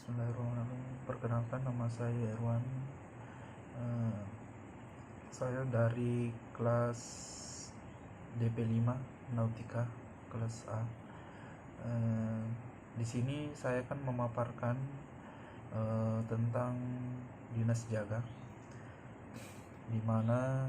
Bismillahirrahmanirrahim. Perkenalkan, nama saya Irwan. Saya dari kelas DP5 Nautika kelas A. Di sini saya akan memaparkan tentang dinas jaga, di mana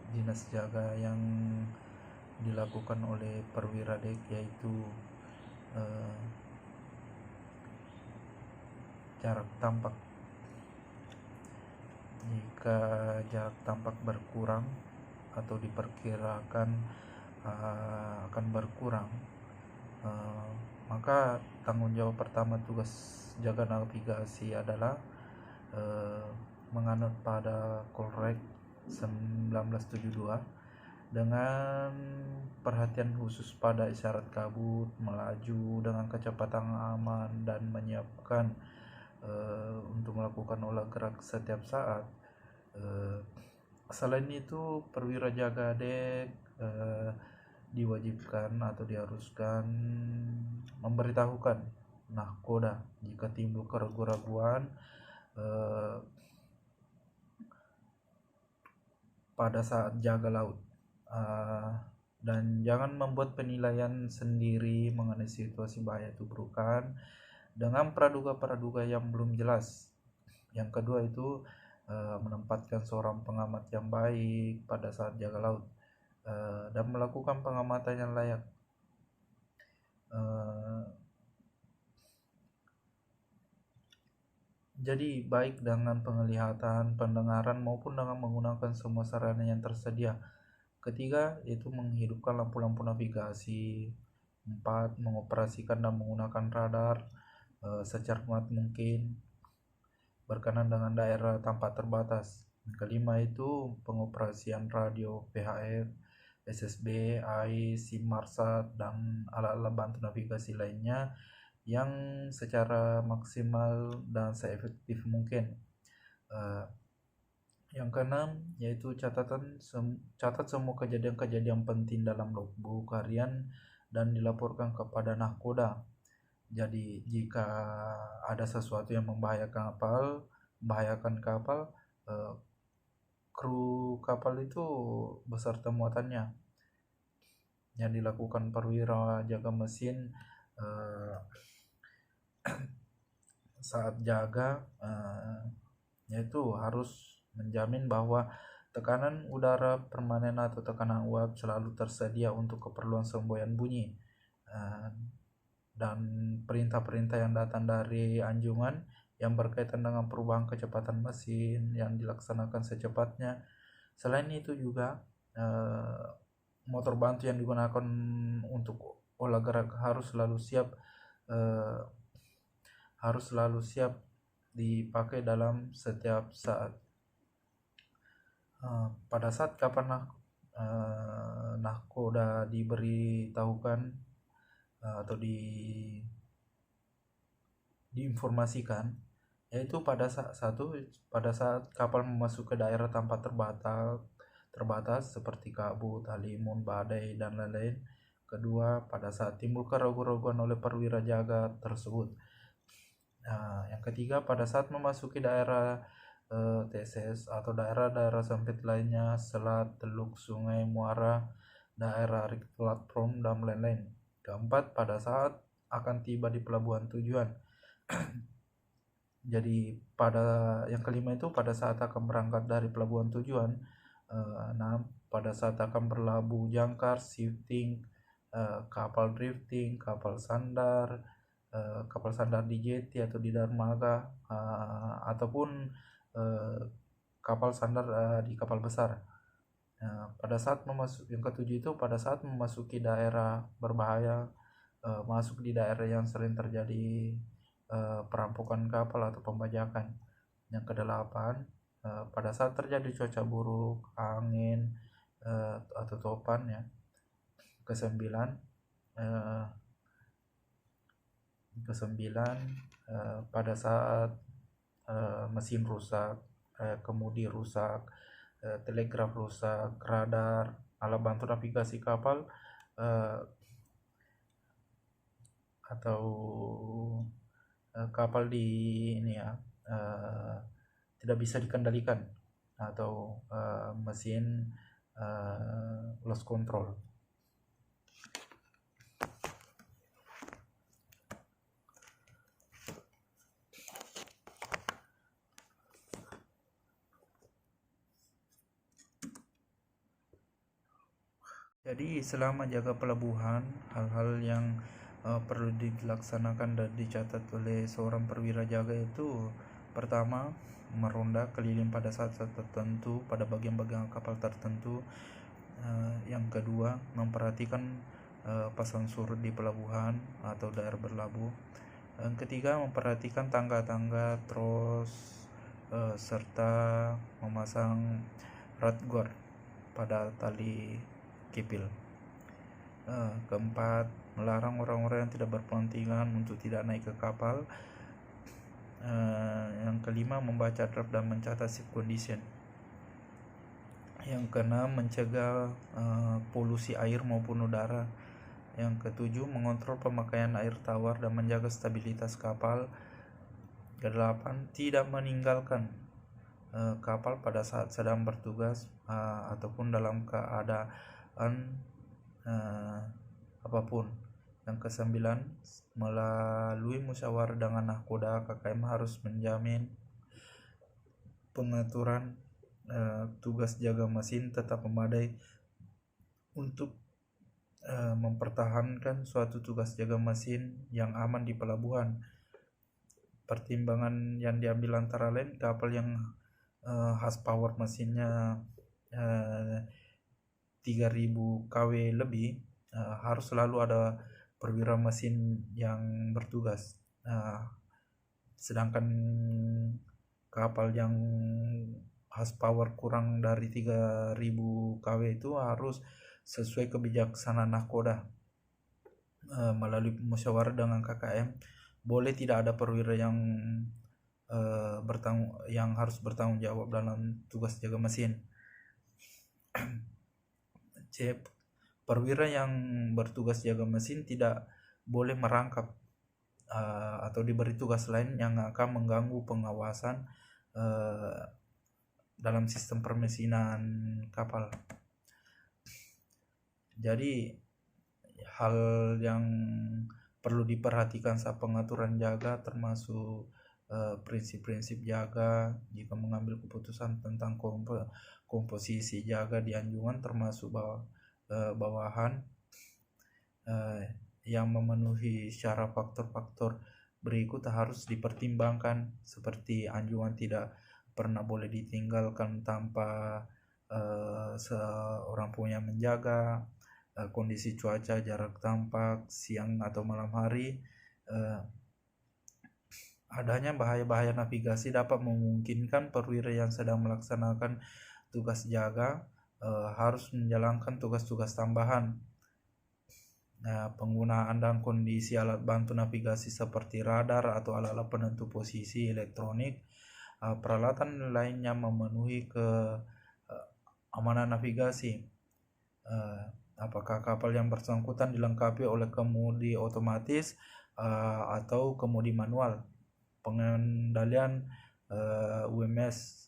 dinas jaga yang dilakukan oleh perwira dek yaitu jarak tampak. Jika jarak tampak berkurang atau diperkirakan akan berkurang, maka tanggung jawab pertama tugas jaga navigasi adalah menganut pada Kolrek 1972 dengan perhatian khusus pada isyarat kabut, melaju dengan kecepatan aman, dan menyiapkan untuk melakukan olah gerak setiap saat. Selain itu, perwira jaga dek diwajibkan atau diharuskan memberitahukan nahkoda jika timbul keraguan pada saat jaga laut, dan jangan membuat penilaian sendiri mengenai situasi bahaya tubrukan dengan praduga-praduga yang belum jelas. Yang kedua itu menempatkan seorang pengamat yang baik pada saat jaga laut dan melakukan pengamatan yang layak. Jadi baik dengan penglihatan, pendengaran maupun dengan menggunakan semua sarana yang tersedia. Ketiga, yaitu menghidupkan lampu-lampu navigasi. 4, mengoperasikan dan menggunakan radar secermat mungkin berkenan dengan daerah tanpa terbatas. Kelima itu pengoperasian radio PHF, SSB, AI, SIM Marsat, dan alat-alat bantu navigasi lainnya yang secara maksimal dan seefektif mungkin. Yang keenam yaitu catat semua kejadian-kejadian penting dalam logbook harian dan dilaporkan kepada nahkoda. Jadi jika ada sesuatu yang membahayakan kapal, kru kapal itu beserta muatannya yang dilakukan perwira jaga mesin saat jaga, yaitu harus menjamin bahwa tekanan udara permanen atau tekanan uap selalu tersedia untuk keperluan semboyan bunyi, dan perintah-perintah yang datang dari anjungan yang berkaitan dengan perubahan kecepatan mesin yang dilaksanakan secepatnya. Selain itu juga motor bantu yang digunakan untuk olah gerak harus selalu siap dipakai dalam setiap saat. Pada saat kapan nahkoda diberitahukan atau diinformasikan, yaitu pada saat kapal memasuki daerah tanpa terbatas seperti kabut, halimun, badai, dan lain-lain. Kedua, pada saat timbul keraguan-raguan oleh perwira jaga tersebut. Yang ketiga, pada saat memasuki daerah TSS atau daerah-daerah sempit lainnya, selat, teluk, sungai, muara, daerah platform, dan lain-lain. Keempat, pada saat akan tiba di pelabuhan tujuan. Jadi yang kelima itu pada saat akan berangkat dari pelabuhan tujuan. Pada saat akan berlabuh jangkar, shifting, kapal drifting, kapal sandar di jeti atau di dermaga, ataupun kapal sandar di kapal besar. Pada saat yang ketujuh itu pada saat memasuki daerah berbahaya, masuk di daerah yang sering terjadi perampokan kapal atau pembajakan. Yang kedelapan, pada saat terjadi cuaca buruk, angin atau topan ya. Kesembilan, pada saat mesin rusak, kemudi rusak, telegraf rusak, radar, alat bantu navigasi kapal atau kapal di ini ya tidak bisa dikendalikan atau mesin lost control. Jadi selama jaga pelabuhan, hal-hal yang perlu dilaksanakan dan dicatat oleh seorang perwira jaga itu, pertama, meronda keliling pada saat-saat tertentu pada bagian-bagian kapal tertentu. Yang kedua, memperhatikan pasang surut di pelabuhan atau daerah berlabuh. Yang ketiga, memperhatikan tangga-tangga, tros, serta memasang rad guard pada tali kipil. Keempat, melarang orang-orang yang tidak berkepentingan untuk tidak naik ke kapal. Yang kelima, membaca draft dan mencatat ship condition. Yang keenam, mencegah polusi air maupun udara. Yang ketujuh, mengontrol pemakaian air tawar dan menjaga stabilitas kapal. Kedelapan, tidak meninggalkan kapal pada saat sedang bertugas ataupun dalam keadaan apapun. Yang kesembilan, melalui musyawarah dengan nahkoda, KKM harus menjamin pengaturan tugas jaga mesin tetap memadai untuk mempertahankan suatu tugas jaga mesin yang aman di pelabuhan. Pertimbangan yang diambil antara lain, kapal yang horsepower mesinnya 3000 kW lebih, harus selalu ada perwira mesin yang bertugas. Sedangkan kapal yang horsepower kurang dari 3000 kW itu harus sesuai kebijaksanaan nahkoda melalui musyawarah dengan KKM. Boleh tidak ada perwira yang harus bertanggung jawab dalam tugas jaga mesin. C. Perwira yang bertugas jaga mesin tidak boleh merangkap atau diberi tugas lain yang akan mengganggu pengawasan dalam sistem permesinan kapal. Jadi hal yang perlu diperhatikan saat pengaturan jaga termasuk prinsip-prinsip jaga jika mengambil keputusan tentang komposisi jaga di anjungan, termasuk bawahan yang memenuhi syarat faktor-faktor berikut harus dipertimbangkan, seperti anjungan tidak pernah boleh ditinggalkan tanpa seorang punya menjaga, kondisi cuaca, jarak tampak, siang atau malam hari, adanya bahaya-bahaya navigasi dapat memungkinkan perwira yang sedang melaksanakan tugas jaga harus menjalankan tugas-tugas tambahan. Penggunaan dan kondisi alat bantu navigasi seperti radar atau alat-alat penentu posisi elektronik, peralatan lainnya memenuhi keamanan navigasi. Apakah kapal yang bersangkutan dilengkapi oleh kemudi otomatis atau kemudi manual, pengendalian UMS,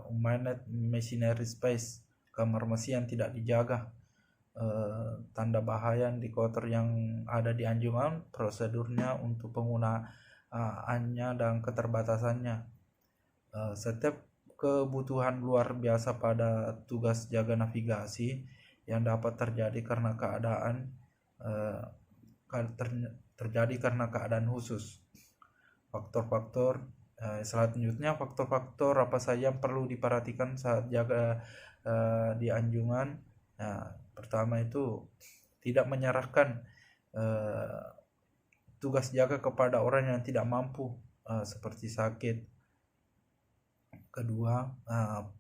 Unmanned Machinery Space, kamar mesin yang tidak dijaga, tanda bahaya indikator yang ada di anjungan, prosedurnya untuk penggunaannya dan keterbatasannya. Setiap kebutuhan luar biasa pada tugas jaga navigasi yang dapat terjadi karena keadaan khusus. Faktor-faktor selanjutnya, faktor-faktor apa saja yang perlu diperhatikan saat jaga di anjungan. Pertama itu tidak menyerahkan tugas jaga kepada orang yang tidak mampu seperti sakit. Kedua,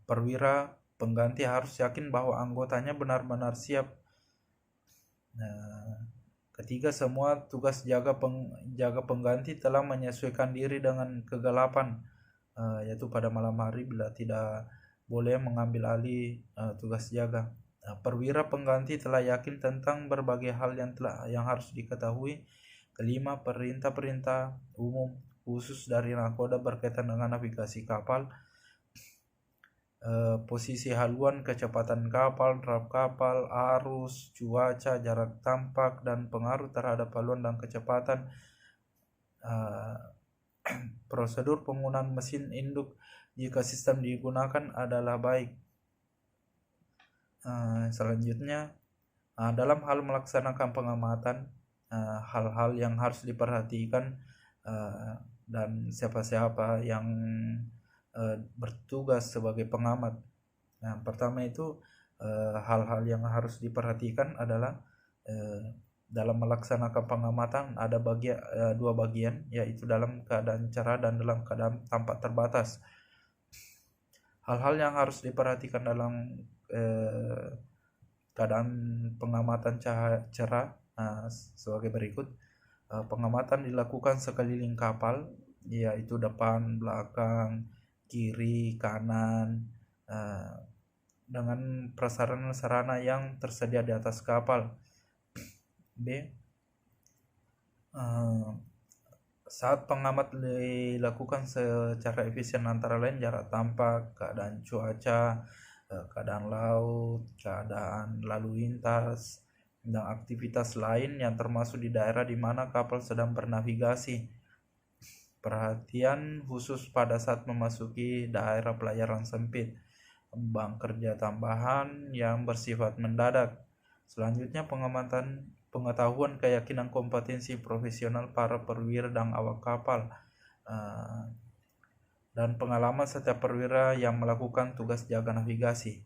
perwira pengganti harus yakin bahwa anggotanya benar-benar siap. Ketiga, semua tugas jaga pengganti telah menyesuaikan diri dengan kegelapan, yaitu pada malam hari bila tidak boleh mengambil alih tugas jaga. Perwira pengganti telah yakin tentang berbagai hal yang harus diketahui Kelima, perintah-perintah umum khusus dari nakoda berkaitan dengan navigasi kapal, posisi haluan, kecepatan kapal, drap kapal, arus, cuaca, jarak tampak, dan pengaruh terhadap haluan dan kecepatan. Prosedur penggunaan mesin induk jika sistem digunakan adalah baik. Selanjutnya, dalam hal melaksanakan pengamatan, hal-hal yang harus diperhatikan dan siapa-siapa yang bertugas sebagai pengamat. Pertama itu hal-hal yang harus diperhatikan adalah dalam melaksanakan pengamatan ada dua bagian, yaitu dalam keadaan cerah dan dalam keadaan tampak terbatas. Hal-hal yang harus diperhatikan dalam keadaan pengamatan cerah sebagai berikut. Pengamatan dilakukan sekeliling kapal, yaitu depan, belakang, kiri, kanan, dengan prasarana-sarana yang tersedia di atas kapal. B. Saat pengamat dilakukan secara efisien antara lain jarak tampak, keadaan cuaca, keadaan laut, keadaan lalu lintas, dan aktivitas lain yang termasuk di daerah di mana kapal sedang bernavigasi. Perhatian khusus pada saat memasuki daerah pelayaran sempit, bank kerja tambahan yang bersifat mendadak. Selanjutnya, pengetahuan, keyakinan, kompetensi profesional para perwira dan awak kapal, dan pengalaman setiap perwira yang melakukan tugas jaga navigasi.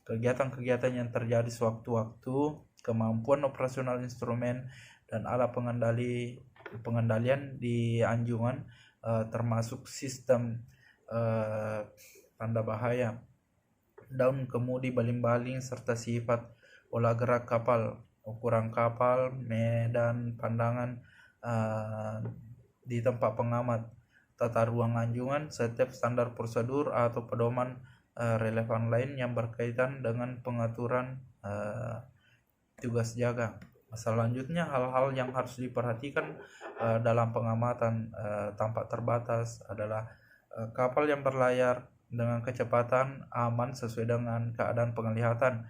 Kegiatan-kegiatan yang terjadi sewaktu-waktu, kemampuan operasional instrumen dan alat pengendalian di anjungan, termasuk sistem tanda bahaya, daun kemudi, baling-baling, serta sifat olah gerak kapal, ukuran kapal, medan pandangan di tempat pengamat, tata ruang anjungan, setiap standar prosedur atau pedoman relevan lain yang berkaitan dengan pengaturan tugas jaga. Selanjutnya, hal-hal yang harus diperhatikan dalam pengamatan tampak terbatas adalah kapal yang berlayar dengan kecepatan aman sesuai dengan keadaan penglihatan.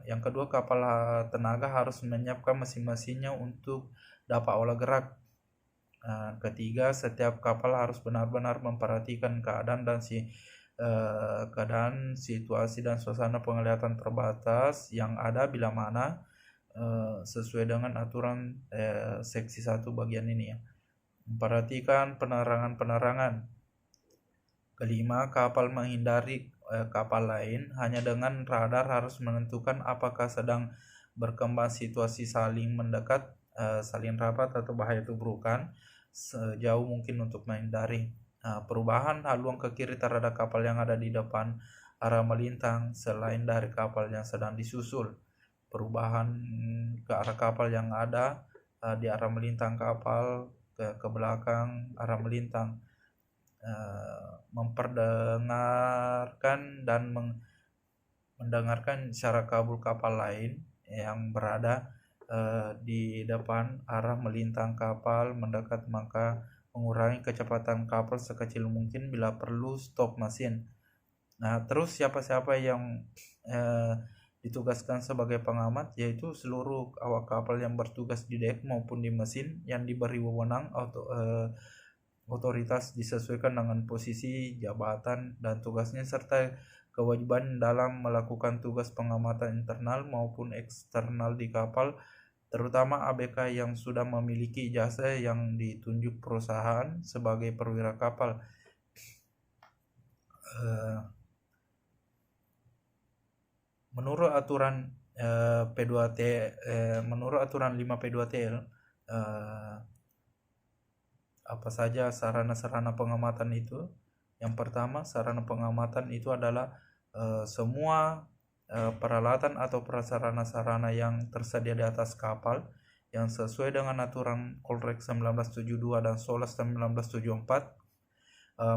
Yang kedua, kapal tenaga harus menyiapkan mesin-mesinnya untuk dapat olah gerak. Ketiga, setiap kapal harus benar-benar memperhatikan keadaan, situasi dan suasana penglihatan terbatas yang ada bila mana sesuai dengan aturan seksi 1 bagian ini ya. Memperhatikan penerangan. Kelima, kapal menghindari kapal lain hanya dengan radar, harus menentukan apakah sedang berkembang situasi saling mendekat, saling rapat atau bahaya tubrukan sejauh mungkin untuk menghindari. Perubahan haluan ke kiri terhadap kapal yang ada di depan arah melintang selain dari kapal yang sedang disusul. Perubahan ke arah kapal yang ada di arah melintang kapal ke belakang arah melintang. Memperdengarkan dan mendengarkan cara kabul kapal lain yang berada di depan arah melintang kapal mendekat, maka mengurangi kecepatan kapal sekecil mungkin, bila perlu stop mesin. Terus siapa-siapa yang ditugaskan sebagai pengamat, yaitu seluruh awak kapal yang bertugas di dek maupun di mesin yang diberi wewenang otoritas disesuaikan dengan posisi, jabatan, dan tugasnya, serta kewajiban dalam melakukan tugas pengamatan internal maupun eksternal di kapal, terutama ABK yang sudah memiliki ijazah yang ditunjuk perusahaan sebagai perwira kapal. Menurut aturan menurut aturan 5 P2TL, apa saja sarana-sarana pengamatan itu? Yang pertama, sarana pengamatan itu adalah semua peralatan atau prasarana-sarana yang tersedia di atas kapal yang sesuai dengan aturan Kolrek 1972 dan Solas 1974,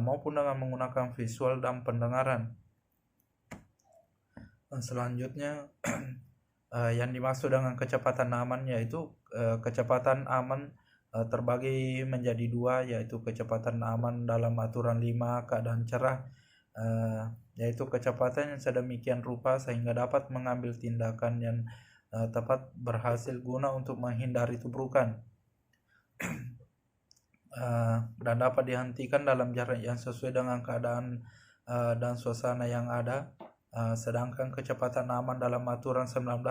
maupun dengan menggunakan visual dan pendengaran. Selanjutnya, Yang dimaksud dengan kecepatan aman yaitu kecepatan aman terbagi menjadi dua, yaitu kecepatan aman dalam aturan 5 keadaan cerah, yaitu kecepatan yang sedemikian rupa sehingga dapat mengambil tindakan yang tepat berhasil guna untuk menghindari tubrukan dan dapat dihentikan dalam jarak yang sesuai dengan keadaan dan suasana yang ada. Sedangkan kecepatan aman dalam aturan 19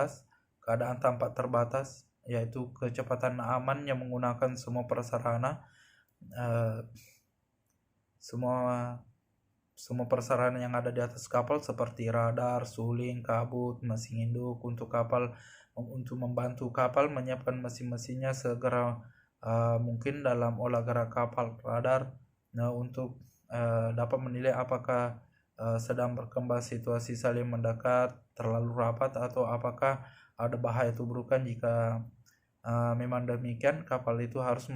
keadaan tanpa terbatas, yaitu kecepatan aman yang menggunakan semua prasarana semua prasarana yang ada di atas kapal seperti radar, suling, kabut, mesin induk untuk membantu kapal menyiapkan mesin-mesinnya segera mungkin dalam olah gerak kapal. Radar untuk dapat menilai apakah sedang berkembang situasi saling mendekat, terlalu rapat, atau apakah ada bahaya tubrukan. Jika memang demikian, kapal itu harus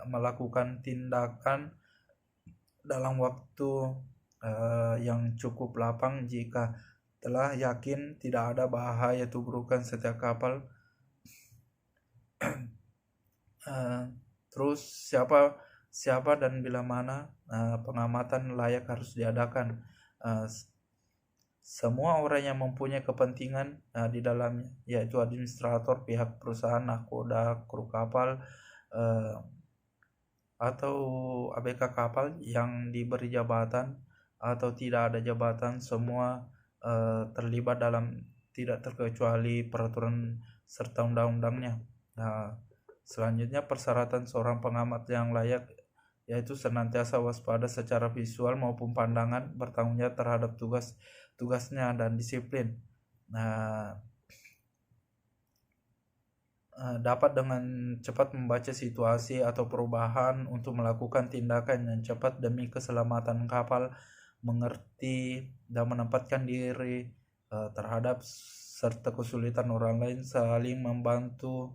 melakukan tindakan dalam waktu yang cukup lapang jika telah yakin tidak ada bahaya tubrukan setiap kapal. Terus siapa dan bila mana pengamatan layak harus diadakan. Semua orang yang mempunyai kepentingan di dalamnya, yaitu administrator, pihak perusahaan, nahkoda, kru kapal, atau ABK kapal yang diberi jabatan atau tidak ada jabatan, semua terlibat dalam tidak terkecuali peraturan serta undang-undangnya. Selanjutnya, persyaratan seorang pengamat yang layak yaitu senantiasa waspada secara visual maupun pandangan, bertanggung jawab terhadap tugasnya dan disiplin. Dapat dengan cepat membaca situasi atau perubahan untuk melakukan tindakan yang cepat demi keselamatan kapal, mengerti dan menempatkan diri terhadap serta kesulitan orang lain, saling membantu,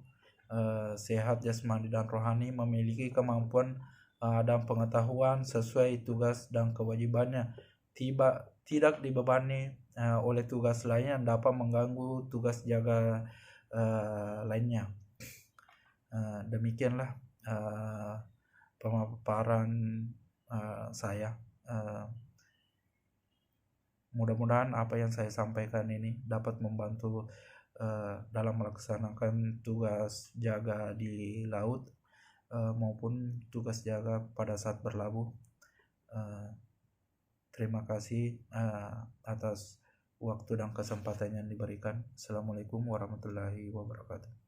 sehat jasmani dan rohani, memiliki kemampuan dan pengetahuan sesuai tugas dan kewajibannya, tidak dibebani oleh tugas lain yang dapat mengganggu tugas jaga lainnya. Demikianlah pemaparan saya. Mudah-mudahan apa yang saya sampaikan ini dapat membantu dalam melaksanakan tugas jaga di laut maupun tugas jaga pada saat berlabuh. Terima kasih atas waktu dan kesempatan yang diberikan. Assalamualaikum warahmatullahi wabarakatuh.